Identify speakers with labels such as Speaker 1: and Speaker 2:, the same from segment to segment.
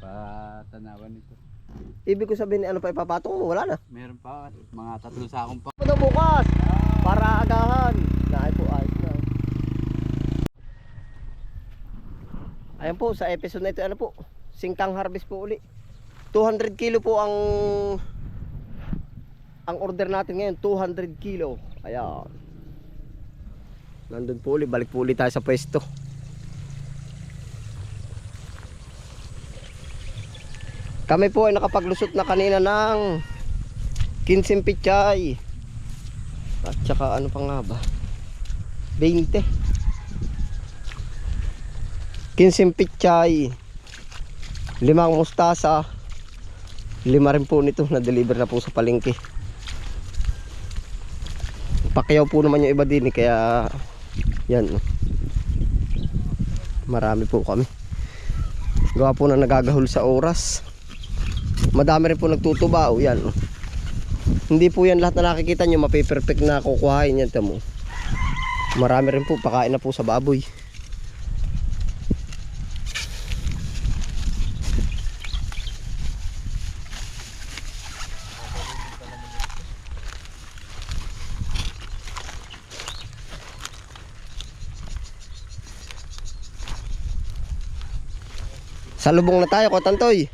Speaker 1: patanawan nito.
Speaker 2: Ibig ko sabihin, ano pa ipapatong mo? Wala na.
Speaker 1: Meron pa, mga 3 sakong pa.
Speaker 2: Ano bukas? Para agahan. Naay po, ayos na. Ayan po, sa episode na ito, ano po? Singkang harvest po uli. 200 kilo po ang order natin ngayon. 200 kilo. Ayan. Nandun po uli, balik po uli tayo sa pwesto. Kami po ay nakapaglusot na kanina ng 15 pichay. At saka ano pa nga ba? 20. 15 pichay. 5 mustasa. 5 rin po nito na deliver na po sa palengke. Pakyaw po naman yung iba din kaya yan. Marami po kami. Gawa po na nagagahol sa oras. Madami rin po nagtutuba. O yan. Hindi po yan lahat na nakikita nyo mapiperfect na kukuhain yan. Tamo. Marami rin po. Pakain na po sa baboy. Salubong na tayo, Kotantoy.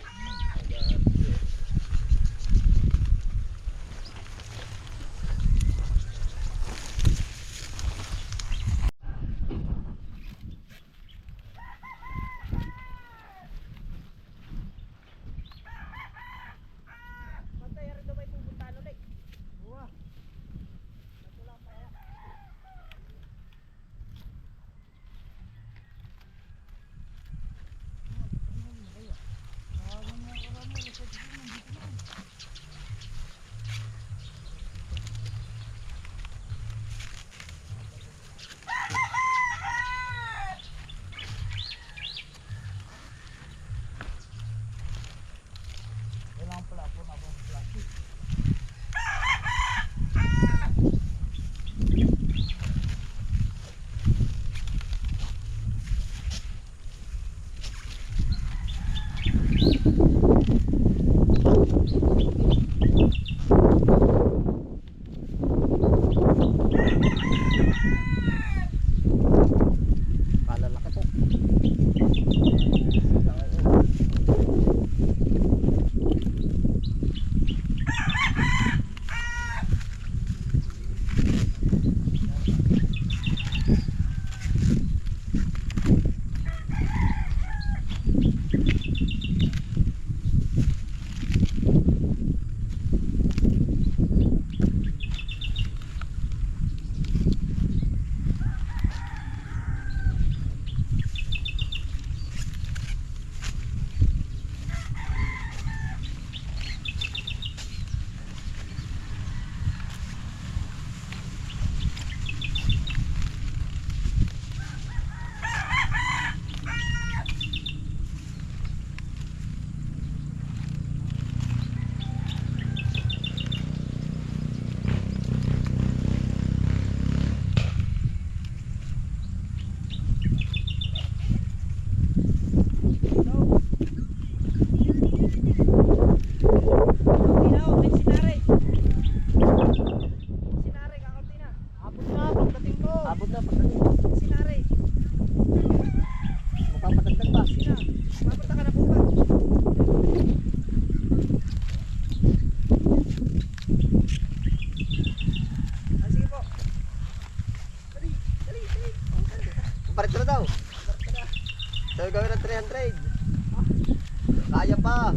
Speaker 2: Parit na daw. So gawin ng 300. Kaya pa.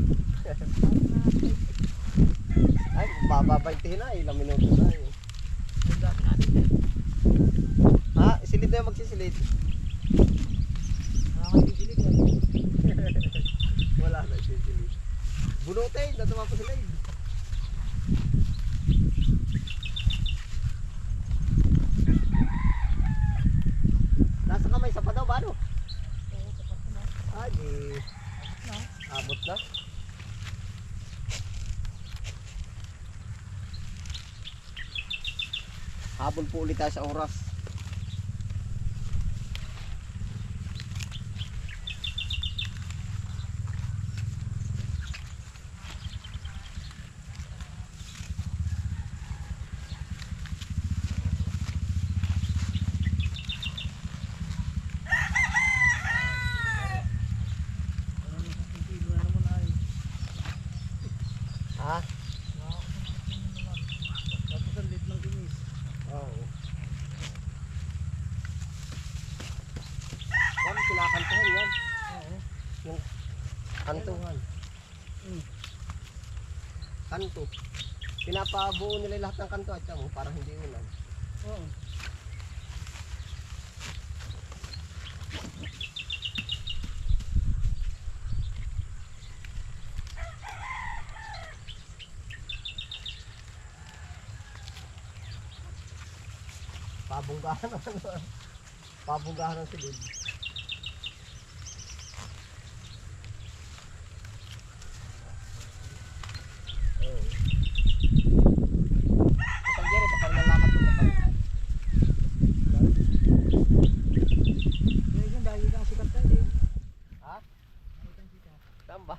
Speaker 2: Ay, bababantihin na. Ilang minuto na eh. Ha? Isilid na yung magsisilid. Wala na isisilid. Bunutin. Natuma pa silid. Nasa kamay sa padaw ba ano? Ay, abot na. Habol po ulit tayo sa oras. Ha?
Speaker 1: Tapos ang lit ng inis.
Speaker 2: Oo. Yan, kinakantuhan yan.
Speaker 1: Oo.
Speaker 2: Yung kantuhan. Kanto. Pinapabuo nila lahat ng kanto at mo para hindi ulan.
Speaker 1: Oo.
Speaker 2: Pabunggahan ng pabunggahan ng silid. Oh. Kapag dyan, kapag nalakad mo kapag.
Speaker 1: Kaya yun, dahil kang sikat ka din.
Speaker 2: Ha?
Speaker 1: Dahil kang sikat.
Speaker 2: Saan ba?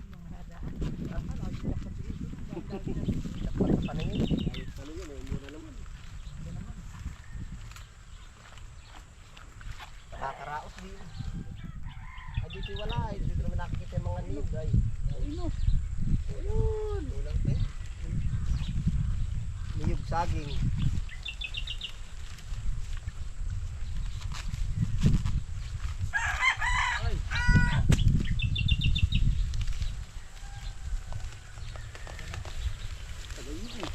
Speaker 1: Mga daan. Ano, sikat ka din.
Speaker 2: Dapat sa paningin. Ayos pala yun eh, mura naman.
Speaker 1: Ito naman.
Speaker 2: Nakakaraos din. Ay dito wala eh, dito naman nakikita yung mga niyog ay.
Speaker 1: Ayun o.
Speaker 2: Ayun! Ulang te. Niyog saging.
Speaker 1: Ay. Tagay mo eh.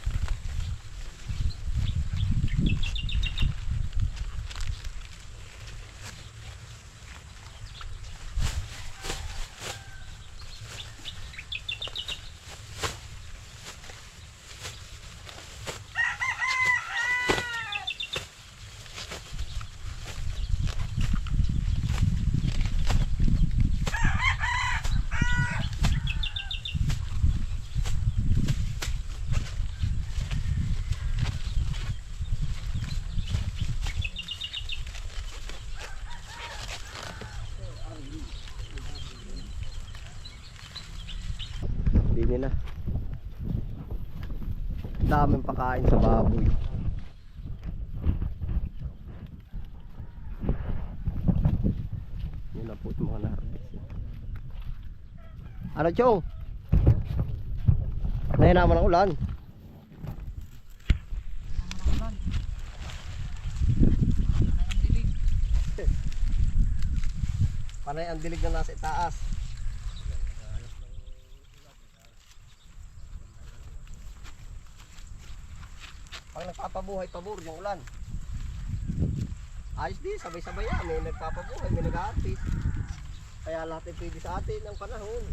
Speaker 2: Hindi nila. Daming pakain sa baboy. Yun na po yung mga narbis. Ano chong? Nahinaman ang ulan.
Speaker 1: Ang dilig.
Speaker 2: Panay ang dilig na nasa itaas. Pag nagpapabuhay pabor yung ulan. Ayos din, sabay-sabay yan. May nagpapabuhay, may nag-aartis. Kaya lahat ay pwede sa atin ang panahon.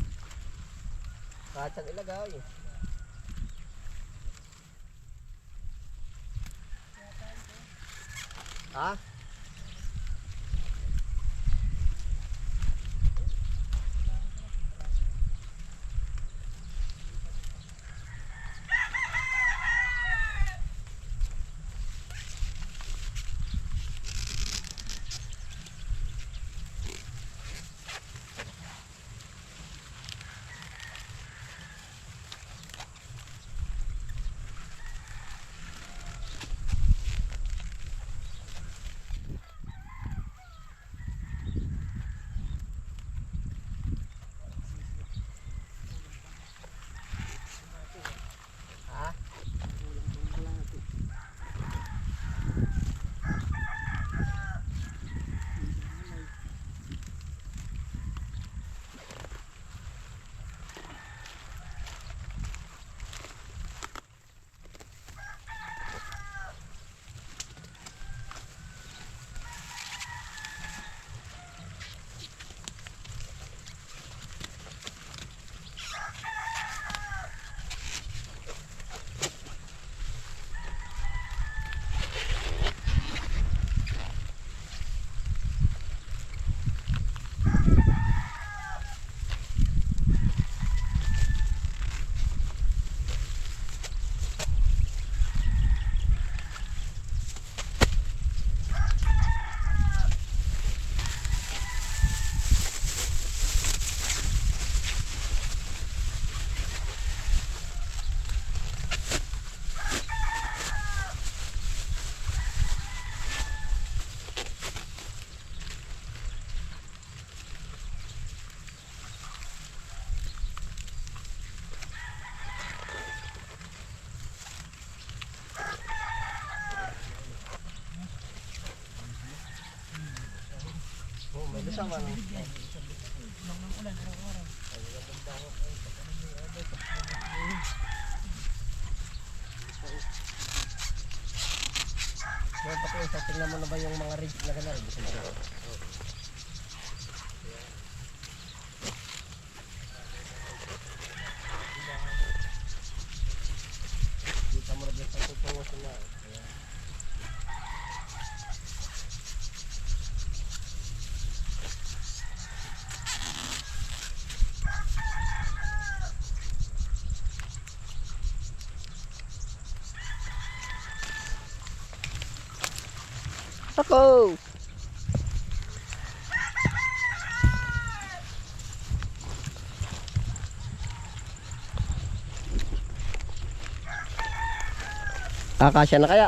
Speaker 2: Kahit saan ilagay. Ha? sama no.
Speaker 1: Nang ulan araw-araw.
Speaker 2: Meron pa ko isa, tingnan mo na ba yung mga rigid na gano'n? Gusto mo na. Kita mo na ba sa tutungo na. Ako! Akasya na kaya?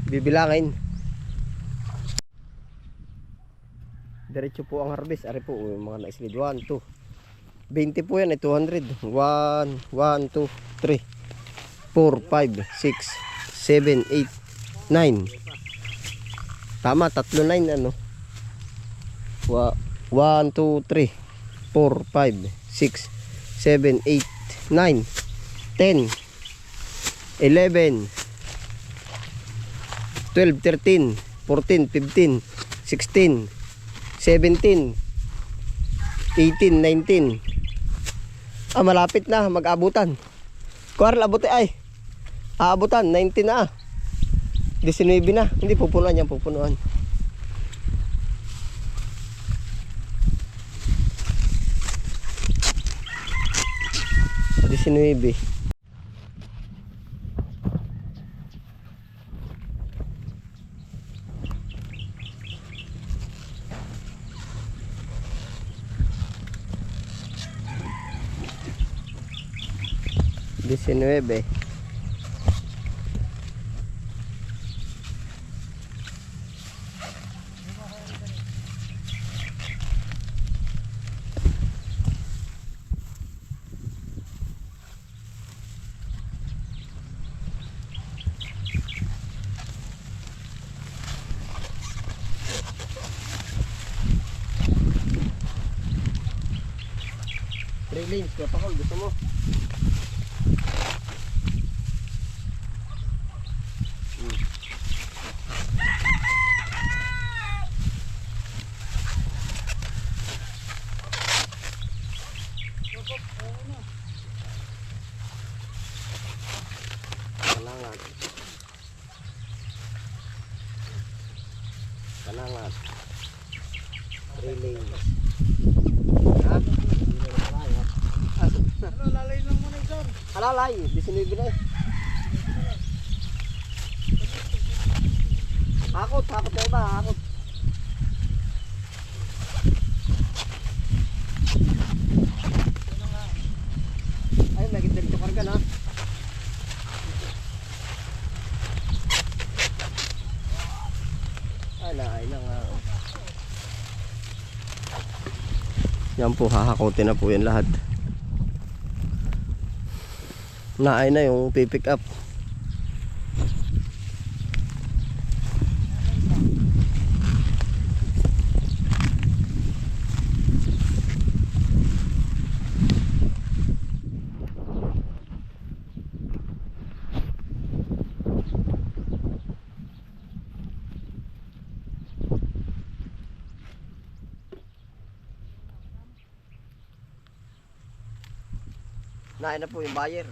Speaker 2: Bibilangin. Diretso po ang harvest. Ari po yung mga naislid. 1, 2. 20 po yan eh. 200. 1, 1, 2, 3, 4, 5, 6, 7, 8, 9. Tama, 3 9 ano. 1, 2, 3, 4, 5, 6, 7, 8, 9, 10, 11, 12, 13, 14, 15, 16, 17, 18, 19. Ah, malapit na mag-abutan. Kuwar abuti ay. Aabutan 19 na. 19 na. Hindi pupunuan yan, pupunuan. Disinwebe. Disinwebe. Lanes, kaya pakol, gusto mo? Kalangan. Kalangan. 3 lanes. Ha?
Speaker 1: Ano, lalay lang muna ito.
Speaker 2: Alalay, 19 na eh. Hakot na iba, hakot. Ay, may dito karga na. Ay na nga. Yan po, hahakotin na po yan lahat. Naay na yung pipick up. Naay na po yung buyer.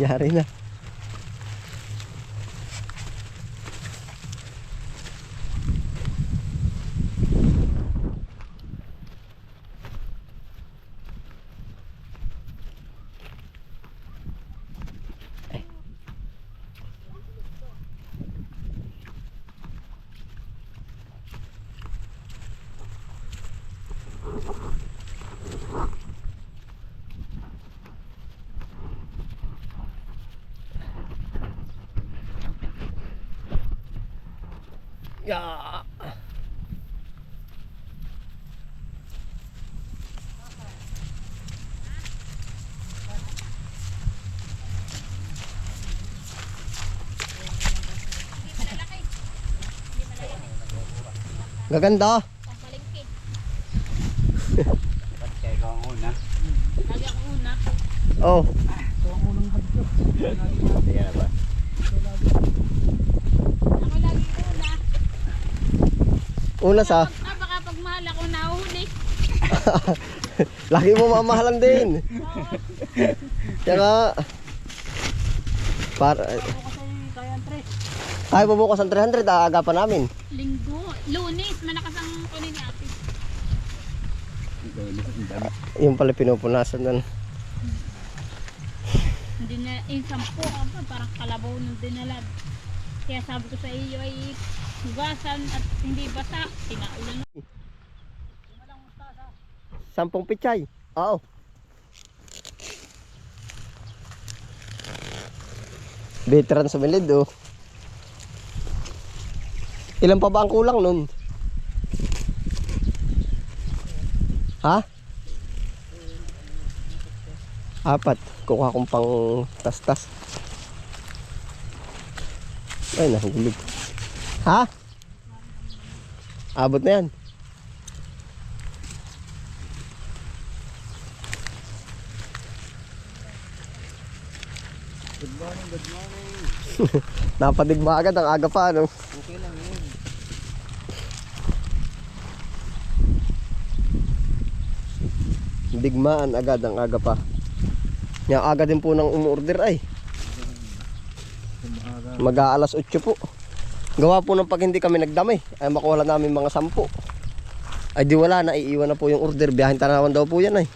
Speaker 2: Yari na. Ya. Gaganda.
Speaker 3: Palengke.
Speaker 4: Ba't kaya ikaw ang una?
Speaker 3: Lagi ako una.
Speaker 2: Oh,
Speaker 1: Ito ang unang hadyo.
Speaker 4: Hindi ka na ba?
Speaker 3: Ako lagi una.
Speaker 2: una sa.
Speaker 3: Baka pag mahal ako nahuhuli.
Speaker 2: Lagi mo mamahalan din. Tsaka para
Speaker 1: Ako kasi kaya ang tres.
Speaker 2: ay bubukas ang 300 aga pa namin.
Speaker 3: Linggo. Lunes. Malakas ang kunin ni ate.
Speaker 2: Yung pala pinupunasan nun.
Speaker 3: Hindi na, yung 10 parang kalabaw ng dinalad. Kaya sabi ko sa iyo ay hugasan at hindi basa. Tinaulan na.
Speaker 2: 10 pichay. Oo. Veteran sa milid oh. Ilan pa ba ang kulang nun? Ha? 4. Kukuha kong pang tas-tas. Ay, nahulog. Ha? Abot na yan.
Speaker 4: Good morning, good morning.
Speaker 2: Napadigma agad ang aga pa, ano?
Speaker 4: Okay lang yun.
Speaker 2: Digmaan agad ang aga pa. Yung aga din po ng umorder ay. Mag-aalas 8 po. Gawa po ng pag hindi kami nagdamay ay makuha namin mga 10. Ay di wala na, iiwan na po yung order. Biyahin Tanawan daw po yan ay.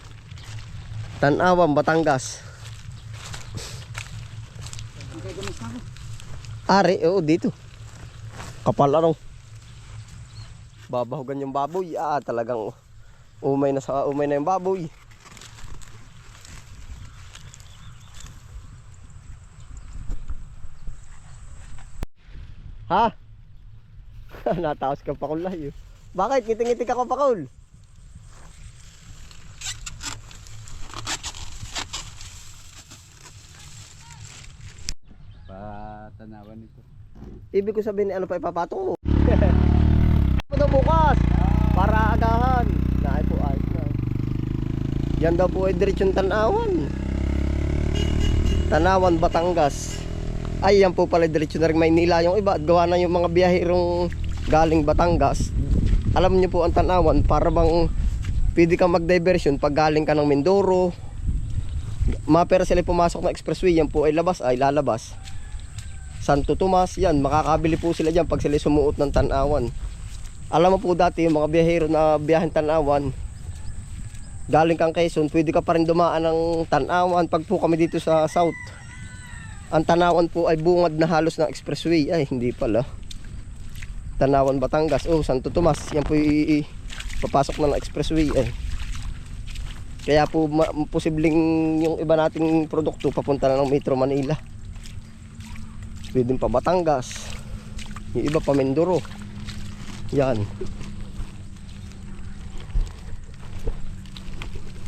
Speaker 2: Tanawan, Batangas. Ari, oo dito. Kapal anong. Babahugan yung baboy. Talagang Umay na yung baboy. Ha? Nataos ka pa kulay. Bakit? Ngiting-ngiti ka pa kul?
Speaker 4: Patanawan ito.
Speaker 2: Ibig ko sabihin, ano pa ipapatong mo? Ito bukas, para agahan. Naay po, ayos na. Yan daw po ay diretsyon Tanawan. Tanawan, Batangas. Ay, yan po pala diretsyon na rin Maynila yung iba. At gawa na yung mga biyahirong galing Batangas. Alam niyo po ang Tanawan, para bang pwede kang mag-diversion pag galing ka ng Mindoro. Mapera sila pumasok na expressway, yan po ay labas, ay lalabas. Santo Tomas, yan, makakabili po sila dyan pag sila sumuot ng Tanawan. Alam mo po dati yung mga biyahero na biyahin Tanawan, galing kang Quezon, pwede ka pa rin dumaan ng Tanawan. Pag po kami dito sa South, ang Tanawan po ay bungad na halos ng expressway. Ay, hindi pala. Tanawan, Batangas, oh, Santo Tomas, yan po papasok na ng expressway. Ay. Kaya po posibleng yung iba nating produkto papunta na ng Metro Manila. Pwede pa Batangas, yung iba pa Mindoro. Yan.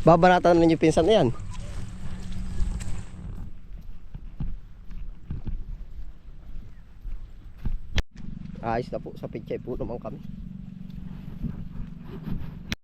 Speaker 2: Babanatan na yung pinsan na yan. Ayos na po, sa pichay po naman kami.